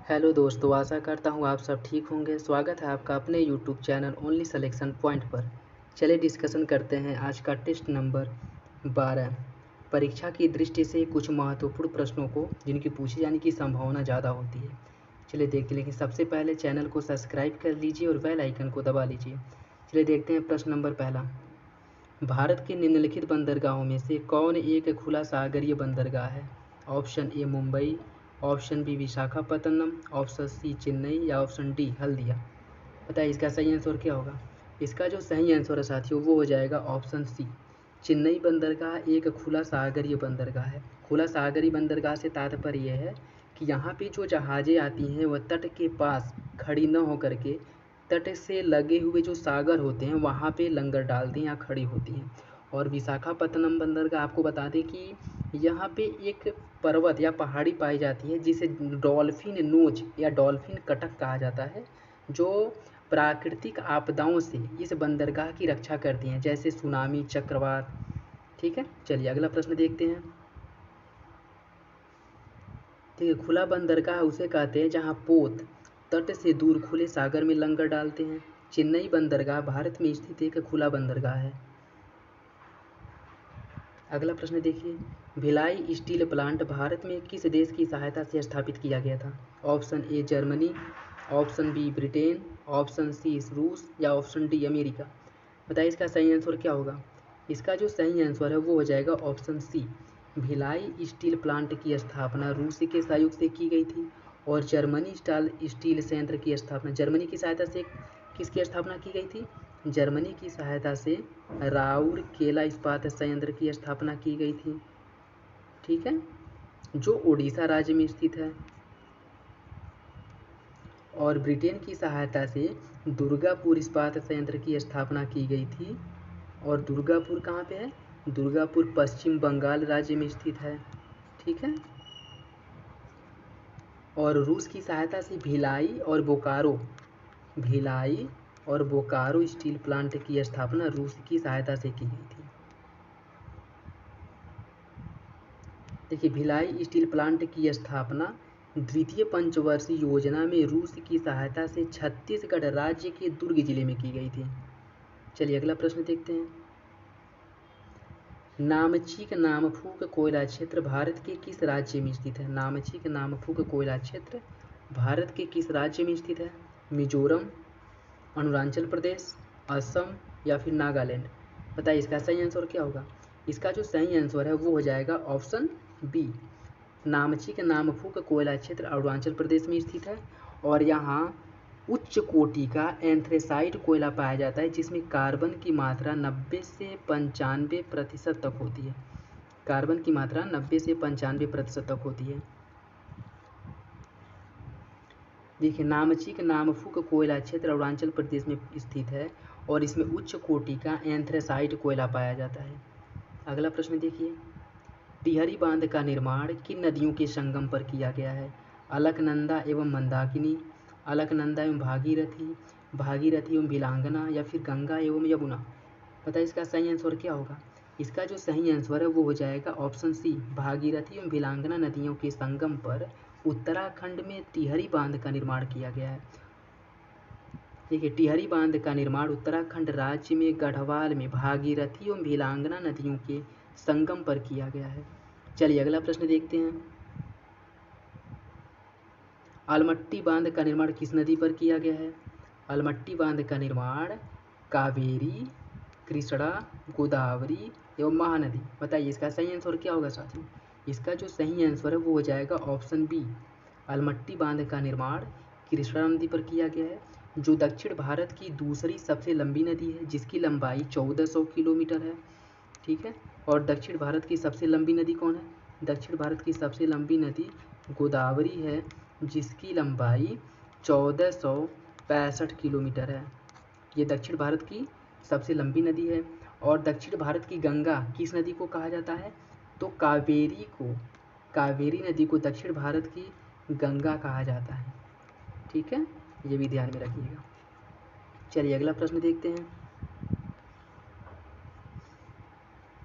Hello दोस्तों, आशा करता हूँ आप सब ठीक होंगे। स्वागत है आपका अपने YouTube channel only selection point पर। चलिए डिस्कशन करते हैं आज का टेस्ट नंबर 12 परीक्षा की दृष्टि से कुछ महत्वपूर्ण प्रश्नों को जिनकी पूछे जाने की संभावना ज़्यादा होती है। चलिए देखते हैं, लेकिन सबसे पहले चैनल को सब्सक्राइब कर लीजिए और बेल आइकन को दबा लीजिए। चलिए देखते हैं प्रश्न नंबर पहला। भारत के निम्नलिखित बंदरगाहों में से कौन एक खुला सागरीय बंदरगाह है? Option A Mumbai, option B Visakhapatnam, option C Chennai या ऑप्शन डी हल्दिया। बताइए इसका सही आंसर क्या होगा। इसका जो सही आंसर है साथियों वो हो जाएगा ऑप्शन सी। चेन्नई बंदरगाह एक खुला सागरीय बंदरगाह है। खुला सागरीय बंदरगाह से तात्पर्य यह है कि यहाँ पे जो जहाज़ें आती हैं वह तट के पास खड़ी न होकर के तट से लगे हुए जो सागर होते हैं वहाँ पे लंगर डालती हैं या खड़ी होती हैं। और विशाखापत्तनम बंदरगाह आपको बता दें कि यहाँ पे एक पर्वत या पहाड़ी पाई जाती है जिसे डॉल्फिन नोच या डॉल्फिन कटक कहा जाता है, जो प्राकृतिक आपदाओं से इस बंदरगाह की रक्षा करती हैं, जैसे सुनामी, चक्रवात। ठीक है, चलिए अगला प्रश्न देखते हैं। ठीक है, खुला बंदरगाह उसे कहते हैं जहाँ पोत तट से दूर खुले सागर में लंगर डालते हैं। चेन्नई बंदरगाह भारत में स्थित एक खुला बंदरगाह है। अगला प्रश्न देखिए, भिलाई स्टील प्लांट भारत में किस देश की सहायता से स्थापित किया गया था? Option A Germany, option B Britain, option C रूस या ऑप्शन डी अमेरिका। बताइए इसका सही आंसर क्या होगा। इसका जो सही आंसर है वो हो जाएगा option C. Bhilai steel plant की स्थापना रूस के सहयोग से की गई थी और जर्मनी स्टील संयंत्र की स्थापना जर्मनी की सहायता से किसकी स्थापना की गई थी? जर्मनी की सहायता से राउरकेला इस्पात संयंत्र की स्थापना की गई थी। ठीक है, जो उड़ीसा राज्य में स्थित है। और ब्रिटेन की सहायता से दुर्गापुर इस्पात संयंत्र की स्थापना की गई थी। और दुर्गापुर कहाँ पे है? दुर्गापुर पश्चिम बंगाल राज्य में स्थित है। ठीक है, और रूस की सहायता से भिलाई और बोकारो स्टील प्लांट की स्थापना रूस की सहायता से की गई थी। देखिए, भिलाई स्टील प्लांट की स्थापना द्वितीय पंचवर्षीय योजना में रूस की सहायता से छत्तीसगढ़ राज्य के दुर्ग जिले में की गई थी। चलिए अगला प्रश्न देखते हैं। नामचिक नामफूक कोयला क्षेत्र भारत के किस राज्य में स्थित है? नामचिक नामफूक कोयला क्षेत्र भारत के किस राज्य में स्थित है? मिजोरम, अरुणाचल प्रदेश, असम या फिर नागालैंड। बताइए इसका सही आंसर क्या होगा। इसका जो सही आंसर है वो हो जाएगा ऑप्शन बी। नामचिक नामफूक कोयला क्षेत्र अरुणाचल प्रदेश में स्थित है और यहाँ उच्च कोटि का एंथ्रेसाइट कोयला पाया जाता है जिसमें कार्बन की मात्रा 90 से 95% तक होती है। कार्बन की मात्रा 90 से 95% तक होती है। देखिए, नामचिक नामफूक कोयला क्षेत्र अरुणाचल प्रदेश में स्थित है और इसमें उच्च कोटि का एंथ्रेसाइट कोयला पाया जाता है। अगला प्रश्न देखिए, टिहरी बांध का निर्माण किन नदियों के संगम पर किया गया है? अलकनंदा एवं मंदाकिनी, अलकनंदा एवं भागीरथी, भागीरथी एवं भिलांगना या फिर गंगा एवं यमुना। बताइए इसका सही आंसर क्या होगा। इसका जो सही आंसर है वो हो जाएगा ऑप्शन सी। भागीरथी एवं भिलांगना नदियों के संगम पर उत्तराखंड में टिहरी बांध का निर्माण किया गया है। देखिए, टिहरी बांध का निर्माण उत्तराखंड राज्य में गढ़वाल में भागीरथी एवं भिलांगना नदियों के संगम पर किया गया है। चलिए अगला प्रश्न देखते हैं। अलमट्टी बांध का निर्माण किस नदी पर किया गया है? अलमट्टी बांध का निर्माण कावेरी, कृष्णा, गोदावरी एवं महानदी। बताइए इसका सही आंसर क्या होगा साथियों। इसका जो सही आंसर है वो हो जाएगा ऑप्शन बी। अलमट्टी बांध का निर्माण कृष्णा नदी पर किया गया है, जो दक्षिण भारत की दूसरी सबसे लंबी नदी है जिसकी लंबाई 1400 किलोमीटर है। ठीक है, और दक्षिण भारत की सबसे लंबी नदी कौन है? दक्षिण भारत की सबसे लंबी नदी गोदावरी है जिसकी लंबाई 1465 किलोमीटर है। ये दक्षिण भारत की सबसे लंबी नदी है। और दक्षिण भारत की गंगा किस नदी को कहा जाता है? तो कावेरी नदी को दक्षिण भारत की गंगा कहा जाता है। ठीक है, ये भी ध्यान में रखिएगा। चलिए अगला प्रश्न देखते हैं।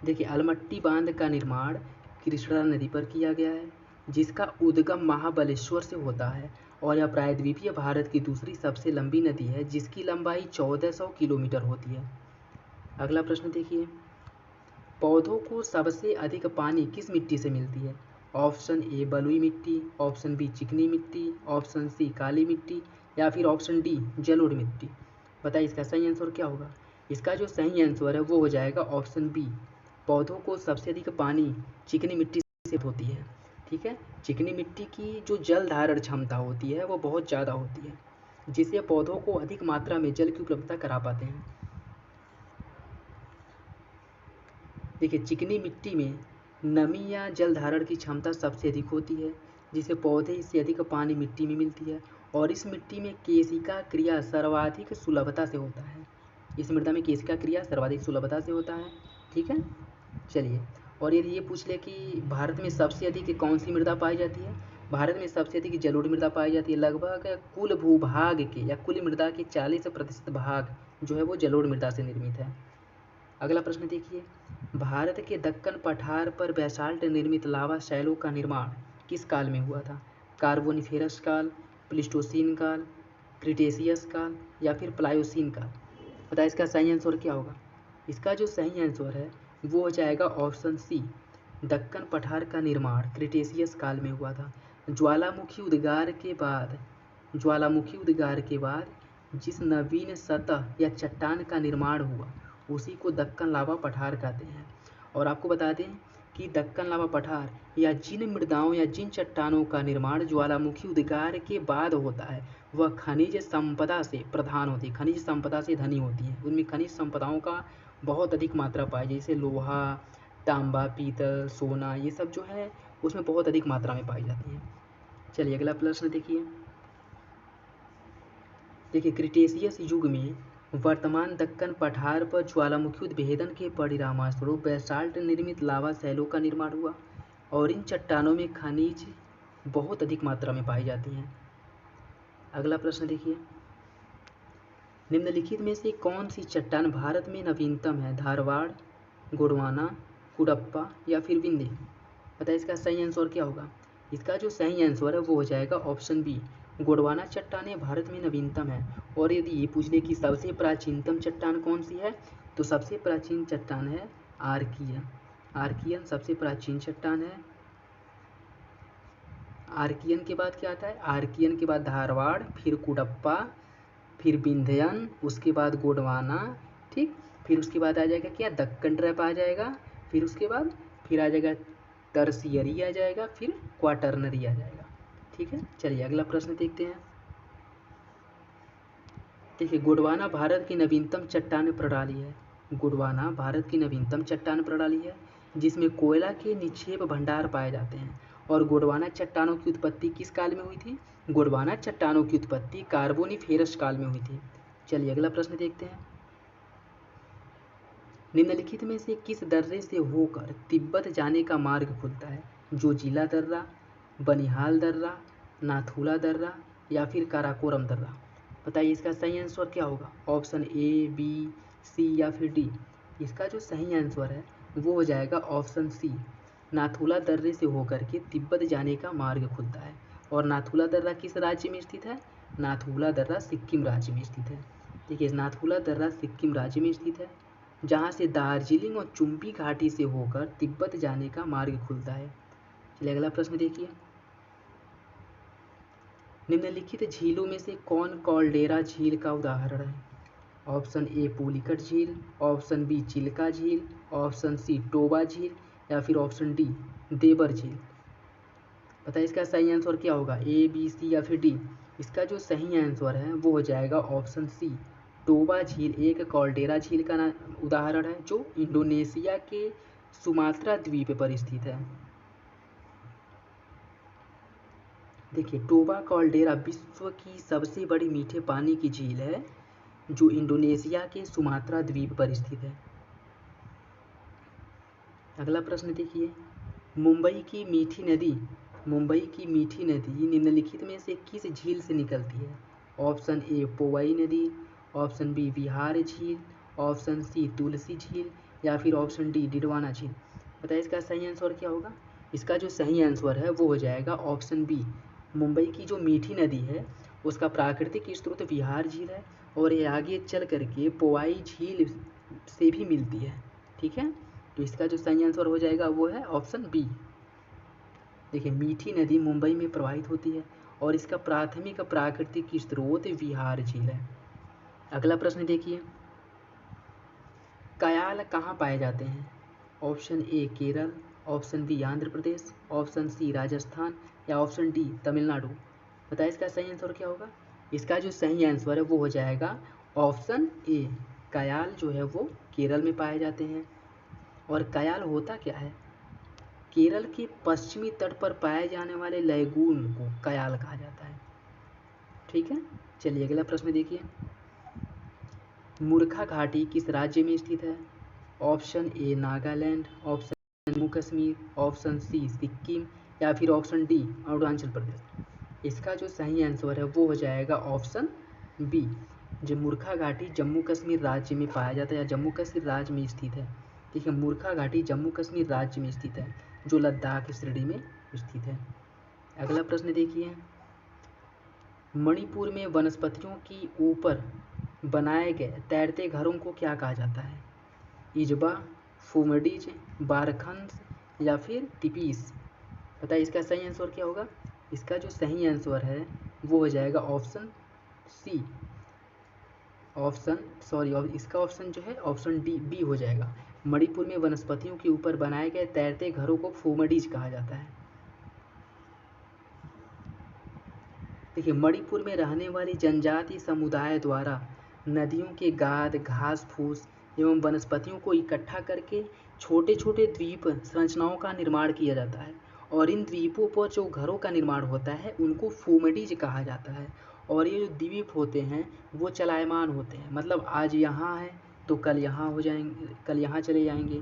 देखिए, अलमट्टी बांध का निर्माण कृष्णा नदी पर किया गया है जिसका उद्गम महाबलेश्वर से होता है और यह प्रायद्वीपीय भारत की दूसरी सबसे लंबी नदी है जिसकी लंबाई 1400 किलोमीटर होती है। अगला प्रश्न देखिए, पौधों को सबसे अधिक पानी किस मिट्टी से मिलती है? ऑप्शन ए बलुई मिट्टी, ऑप्शन बी चिकनी मिट्टी, ऑप्शन सी काली मिट्टी या फिर ऑप्शन डी जलोढ़ मिट्टी। बताइए इसका सही आंसर क्या होगा? इसका जो सही आंसर है वो हो जाएगा ऑप्शन बी। पौधों को सबसे अधिक पानी चिकनी मिट्टी से होती है। ठीक है, चिकनी मिट्टी की जो जल धारण क्षमता होती है वो बहुत ज़्यादा होती है, जिससे पौधों को अधिक मात्रा में जल की उपलब्धता करा पाते हैं। देखिए, चिकनी मिट्टी में नमी या जल धारण की क्षमता सबसे अधिक होती है, जिससे पौधे से अधिक पानी मिट्टी में मिलती है और इस मिट्टी में केशिका क्रिया सर्वाधिक सुलभता से होता है। इस मृदा में केशिका क्रिया सर्वाधिक सुलभता से होता है। ठीक है, चलिए, और यदि ये पूछ ले कि भारत में सबसे अधिक कौन सी मृदा पाई जाती है? भारत में सबसे अधिक जलोढ़ मृदा पाई जाती है। लगभग कुल भूभाग के या कुल मृदा के 40% भाग जो है वो जलोढ़ मृदा से निर्मित है। अगला प्रश्न देखिए, भारत के दक्कन पठार पर बेसाल्ट निर्मित लावा शैलों का निर्माण किस काल में हुआ था? कार्बोनिफेरस काल, प्लीस्टोसीन काल, क्रिटेशियस काल या फिर प्लायोसीन काल। बताइए इसका सही आंसर क्या होगा? इसका जो सही आंसर है वो हो जाएगा ऑप्शन सी। दक्कन पठार का निर्माण क्रिटेशियस काल में हुआ था। ज्वालामुखी उद्गार के बाद जिस नवीन सतह या चट्टान का निर्माण हुआ उसी को दक्कन लावा पठार कहते हैं। और आपको बता दें कि दक्कन लावा पठार या जिन मृदाओं या जिन चट्टानों का निर्माण ज्वालामुखी उद्गार के बाद होता है वह खनिज संपदा से प्रधान होती है, खनिज संपदा से धनी होती है। उनमें खनिज संपदाओं का बहुत अधिक मात्रा पाई, जैसे लोहा, तांबा, पीतल, सोना, ये सब जो है उसमें बहुत अधिक मात्रा में पाई जाती है। चलिए अगला प्रश्न देखिए। क्रिटेशियस युग में वर्तमान दक्कन पठार पर ज्वालामुखी उद्भेदन के परिणामस्वरूप बेसाल्ट निर्मित लावा शैलों का निर्माण हुआ और इन चट्टानों में खनिज बहुत अधिक मात्रा में पाई जाती हैं। अगला प्रश्न देखिए, निम्नलिखित में से कौन सी चट्टान भारत में नवीनतम है? धारवाड़, गोंडवाना, कुडप्पा या फिर विंध्य। बताइए इसका सही आंसर क्या होगा? इसका जो सही आंसर है वो हो जाएगा ऑप्शन बी। गोंडवाना चट्टानें भारत में नवीनतम है। और यदि ये पूछ ले कि सबसे प्राचीनतम चट्टान कौन सी है, तो सबसे प्राचीन चट्टान है आर्कियन। आर्कियन सबसे प्राचीन चट्टान है। आर्कियन के बाद क्या आता है? आर्कियन के बाद धारवाड़, फिर कुडप्पा, फिर विंध्यन, उसके बाद गोंडवाना। ठीक, फिर उसके बाद आ जाएगा क्या? दक्कन ट्रैप आ जाएगा। फिर उसके बाद फिर आ जाएगा टर्शियरी आ जाएगा, फिर क्वाटरनरी आ जाएगा। ठीक है, चलिए अगला प्रश्न देखते हैं। देखिए, गोंडवाना भारत की नवीनतम चट्टान प्रणाली है। गोंडवाना भारत की नवीनतम चट्टान प्रणाली है जिसमें कोयला के निक्षेप भंडार पाए जाते हैं। और गोंडवाना चट्टानों की उत्पत्ति किस काल में हुई थी? गोंडवाना चट्टानों की उत्पत्ति कार्बोनिफेरस काल में हुई थी। चलिए अगला प्रश्न देखते हैं। निम्नलिखित में से किस दर्रे से होकर तिब्बत जाने का मार्ग खुलता है? जोजिला दर्रा, बनिहाल दर्रा, नाथुला दर्रा या फिर काराकोरम दर्रा। बताइए इसका सही आंसर क्या होगा? ऑप्शन ए, बी, सी या फिर डी। इसका जो सही आंसर है वो हो जाएगा ऑप्शन सी। नाथुला दर्रे से होकर के तिब्बत जाने का मार्ग खुलता है। और नाथुला दर्रा किस राज्य में स्थित है? नाथुला दर्रा सिक्किम राज्य में स्थित है। देखिए, नाथुला दर्रा सिक्किम राज्य में स्थित है जहाँ से दार्जिलिंग और चुम्पी घाटी से होकर तिब्बत जाने का मार्ग खुलता है। चलिए अगला प्रश्न देखिए। निम्नलिखित झीलों में से कौन कॉल्डेरा झील का उदाहरण है? ऑप्शन ए पुलिकट झील, ऑप्शन बी चिल्का झील, ऑप्शन सी टोबा झील या फिर ऑप्शन डी देवर झील। बताइए इसका सही आंसर क्या होगा? ए, बी, सी या फिर डी। इसका जो सही आंसर है वो हो जाएगा ऑप्शन सी। टोबा झील एक कॉल्डेरा झील का उदाहरण है जो इंडोनेशिया के सुमात्रा द्वीप पर स्थित है। देखिए, टोबा कॉल्डेरा विश्व की सबसे बड़ी मीठे पानी की झील है जो इंडोनेशिया के सुमात्रा द्वीप पर स्थित है। अगला प्रश्न देखिए। मुंबई की मीठी नदी निम्नलिखित में से किस झील से निकलती है? ऑप्शन ए पोवाई नदी, ऑप्शन बी बिहार झील, ऑप्शन सी तुलसी झील या फिर ऑप्शन डी डिडवाना झील। बताइए इसका सही आंसर क्या होगा? इसका जो सही आंसर है वो हो जाएगा ऑप्शन बी। मुंबई की जो मीठी नदी है उसका प्राकृतिक स्रोत विहार झील है और ये आगे चल करके पोवाई झील से भी मिलती है। ठीक है, तो इसका जो सही आंसर हो जाएगा वो है ऑप्शन बी। देखिए, मीठी नदी मुंबई में प्रवाहित होती है और इसका प्राथमिक प्राकृतिक स्रोत विहार झील है। अगला प्रश्न देखिए, कयाल कहाँ पाए जाते हैं? Option A Kerala, option B Andhra Pradesh, option C Rajasthan या ऑप्शन डी तमिलनाडु। बताइए इसका सही आंसर क्या होगा? इसका जो सही आंसर है वो हो जाएगा ऑप्शन ए। कयाल जो है वो केरल में पाए जाते हैं। और कयाल होता क्या है? केरल के पश्चिमी तट पर पाए जाने वाले लैगून को कयाल कहा जाता है। ठीक है, चलिए अगला प्रश्न देखिए, मूर्खा घाटी किस राज्य में स्थित है? Option A Nagaland, option Jammu Kashmir, option C Sikkim या फिर ऑप्शन डी अरुणाचल प्रदेश। इसका जो सही आंसर है वो हो जाएगा ऑप्शन बी। जो मूर्खा घाटी जम्मू कश्मीर राज्य में पाया जाता है या जम्मू कश्मीर राज्य में स्थित है। ठीक है, मूर्खा घाटी जम्मू कश्मीर राज्य में स्थित है जो लद्दाख श्रेणी में स्थित है। अगला प्रश्न देखिए, मणिपुर में वनस्पतियों की ऊपर बनाए गए तैरते घरों को क्या कहा जाता है? इजबा, फुमडीज, बारखंस या फिर टिपीस। बताइए इसका सही आंसर क्या होगा? इसका जो सही आंसर है वो हो जाएगा ऑप्शन सी। इसका ऑप्शन जो है ऑप्शन डी बी हो जाएगा। मणिपुर में वनस्पतियों के ऊपर बनाए गए तैरते घरों को फुमडीज कहा जाता है। देखिए, मणिपुर में रहने वाली जनजाति समुदाय द्वारा नदियों के गाद, घास फूस एवं वनस्पतियों को इकट्ठा करके छोटे छोटे द्वीप संरचनाओं का निर्माण किया जाता है और इन द्वीपों पर जो घरों का निर्माण होता है उनको फुमडीज कहा जाता है। और ये जो द्वीप होते हैं वो चलायमान होते हैं, मतलब आज यहाँ है तो कल यहाँ हो जाएंगे, कल यहाँ चले जाएंगे,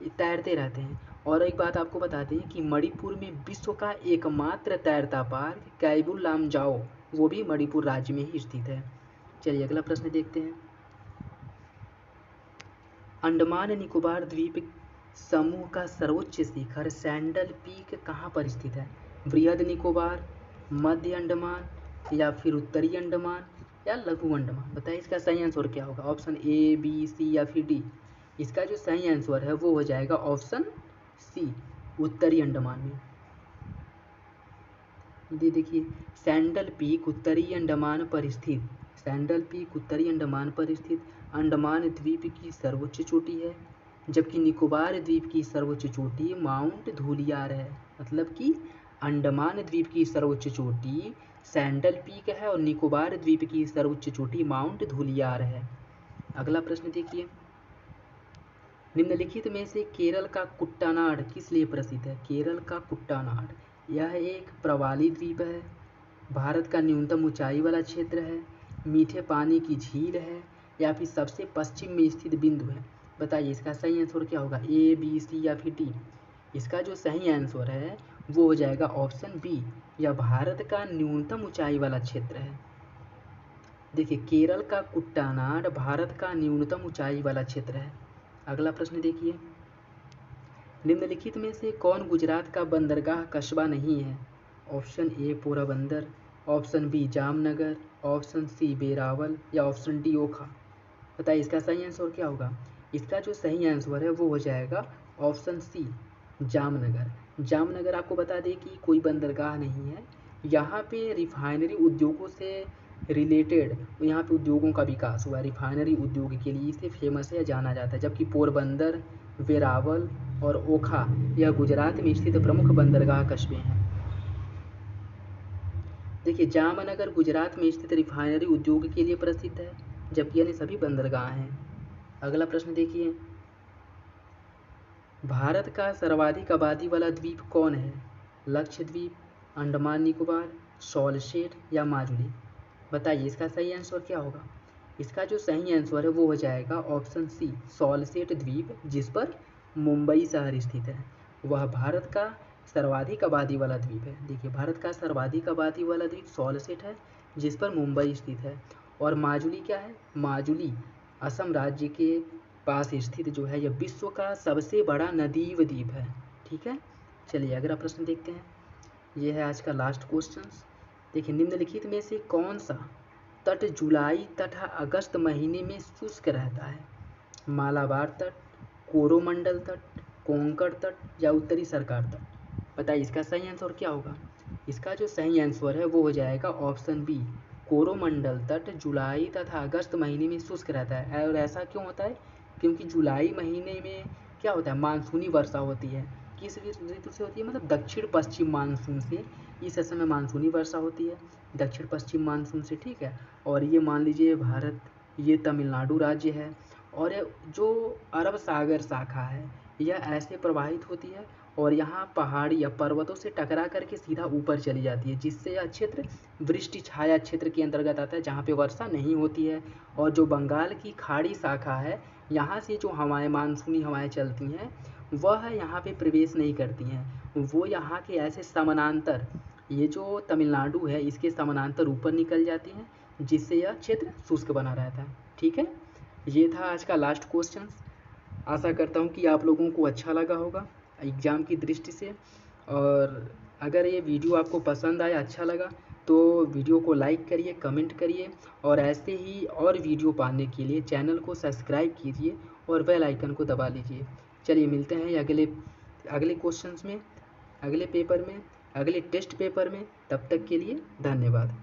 तैरते रहते हैं। और एक बात आपको बता दें कि मणिपुर में विश्व का एकमात्र तैरता पार्क कैबुल लामजाओ वो भी मणिपुर राज्य में ही स्थित है। चलिए अगला प्रश्न देखते हैं, अंडमान निकोबार द्वीप समूह का सर्वोच्च शिखर सैंडल पीक कहाँ पर स्थित है? बृहद निकोबार, मध्य अंडमान या फिर उत्तरी अंडमान या लघु अंडमान। बताइए इसका सही आंसर क्या होगा? ऑप्शन ए, बी, सी या फिर डी। इसका जो सही आंसर है वो हो जाएगा ऑप्शन सी, उत्तरी अंडमान में। ये देखिए, सैंडल पीक उत्तरी अंडमान पर स्थित, सैंडल पीक उत्तरी अंडमान पर स्थित अंडमान द्वीप की सर्वोच्च चोटी है, जबकि निकोबार द्वीप की सर्वोच्च चोटी माउंट धूलियार है। मतलब कि अंडमान द्वीप की सर्वोच्च चोटी सैंडल पीक है और निकोबार द्वीप की सर्वोच्च चोटी माउंट धूलियार है। अगला प्रश्न देखिए, निम्नलिखित में से केरल का कुट्टानाड किस लिए प्रसिद्ध है? केरल का कुट्टानाड, यह एक प्रवाली द्वीप है, भारत का न्यूनतम ऊंचाई वाला क्षेत्र है, मीठे पानी की झील है या फिर सबसे पश्चिम में स्थित बिंदु है। बताइए इसका सही आंसर क्या होगा? ए, बी, सी या फिर डी। इसका जो सही आंसर है वो हो जाएगा ऑप्शन बी, यह भारत का न्यूनतम ऊंचाई वाला क्षेत्र है। देखिए, केरल का कुट्टानाड भारत का न्यूनतम ऊंचाई वाला क्षेत्र है। अगला प्रश्न देखिए, निम्नलिखित में से कौन गुजरात का बंदरगाह कस्बा नहीं है? Option A Porbandar, option B Jamnagar, option C Veraval या ऑप्शन डी ओखा। बताइए इसका सही आंसर क्या होगा? इसका जो सही आंसर है वो हो जाएगा ऑप्शन सी, जामनगर। जामनगर आपको बता दें कि कोई बंदरगाह नहीं है, यहाँ पे रिफाइनरी उद्योगों से रिलेटेड यहाँ पे उद्योगों का विकास हुआ, रिफाइनरी उद्योग के लिए इसे फेमस है, जाना जाता है। जबकि पोरबंदर, वेरावल और ओखा यह गुजरात में स्थित प्रमुख बंदरगाह कस्बे हैं। देखिए, जामनगर गुजरात में स्थित रिफाइनरी उद्योग के लिए प्रसिद्ध है, जबकि अन्य सभी बंदरगाह हैं। अगला प्रश्न देखिए, भारत का सर्वाधिक आबादी वाला द्वीप कौन है? लक्षद्वीप, अंडमान निकोबार, सॉल्सेट या माजुली। बताइए इसका सही आंसर क्या होगा? इसका जो सही आंसर है वो हो जाएगा ऑप्शन सी, सॉल्सेट द्वीप, जिस पर मुंबई शहर स्थित है। वह भारत का सर्वाधिक आबादी वाला द्वीप है। देखिए, भारत का सर्वाधिक आबादी वाला द्वीप सॉल्सेट है, जिस पर मुंबई स्थित है। और माजुली क्या है? माजुली असम राज्य के पास स्थित जो है यह विश्व का सबसे बड़ा नदीव द्वीप है। ठीक है, चलिए अगला प्रश्न देखते हैं। ये है आज का लास्ट क्वेश्चन। देखिए, निम्नलिखित में से कौन सा तट जुलाई तथा अगस्त महीने में शुष्क रहता है? मालाबार तट, कोरोमंडल तट, कोंकण तट या उत्तरी सरकार तट? बताइए इसका सही आंसर क्या होगा। इसका जो सही आंसर है वो हो जाएगा ऑप्शन बी, कोरोमंडल तट जुलाई तथा अगस्त महीने में शुष्क रहता है। और ऐसा क्यों होता है? क्योंकि जुलाई महीने में क्या होता है, मानसूनी वर्षा होती है। किस ऋतु से होती है? मतलब दक्षिण पश्चिम मानसून से इस समय मानसूनी वर्षा होती है, दक्षिण पश्चिम मानसून से, ठीक है। और ये मान लीजिए भारत, ये तमिलनाडु राज्य है और जो अरब सागर शाखा है यह ऐसे प्रवाहित होती है और यहाँ पहाड़ी या पर्वतों से टकरा करके सीधा ऊपर चली जाती है, जिससे यह क्षेत्र वृष्टि छाया क्षेत्र के अंतर्गत आता है जहाँ पे वर्षा नहीं होती है। और जो बंगाल की खाड़ी शाखा है, यहाँ से जो हवाएं, मानसूनी हवाएं चलती हैं वह यहाँ पे प्रवेश नहीं करती हैं, वो यहाँ के ऐसे समानांतर, ये जो तमिलनाडु है इसके समानांतर ऊपर निकल जाती हैं, जिससे यह क्षेत्र शुष्क बना रहता है। ठीक है, ये था आज का लास्ट क्वेश्चन। आशा करता हूँ कि आप लोगों को अच्छा लगा होगा एग्ज़ाम की दृष्टि से। और अगर ये वीडियो आपको पसंद आया, अच्छा लगा, तो वीडियो को लाइक करिए, कमेंट करिए और ऐसे ही और वीडियो पाने के लिए चैनल को सब्सक्राइब कीजिए और बेल आइकन को दबा लीजिए। चलिए मिलते हैं अगले क्वेश्चंस में, अगले पेपर में, अगले टेस्ट पेपर में। तब तक के लिए धन्यवाद।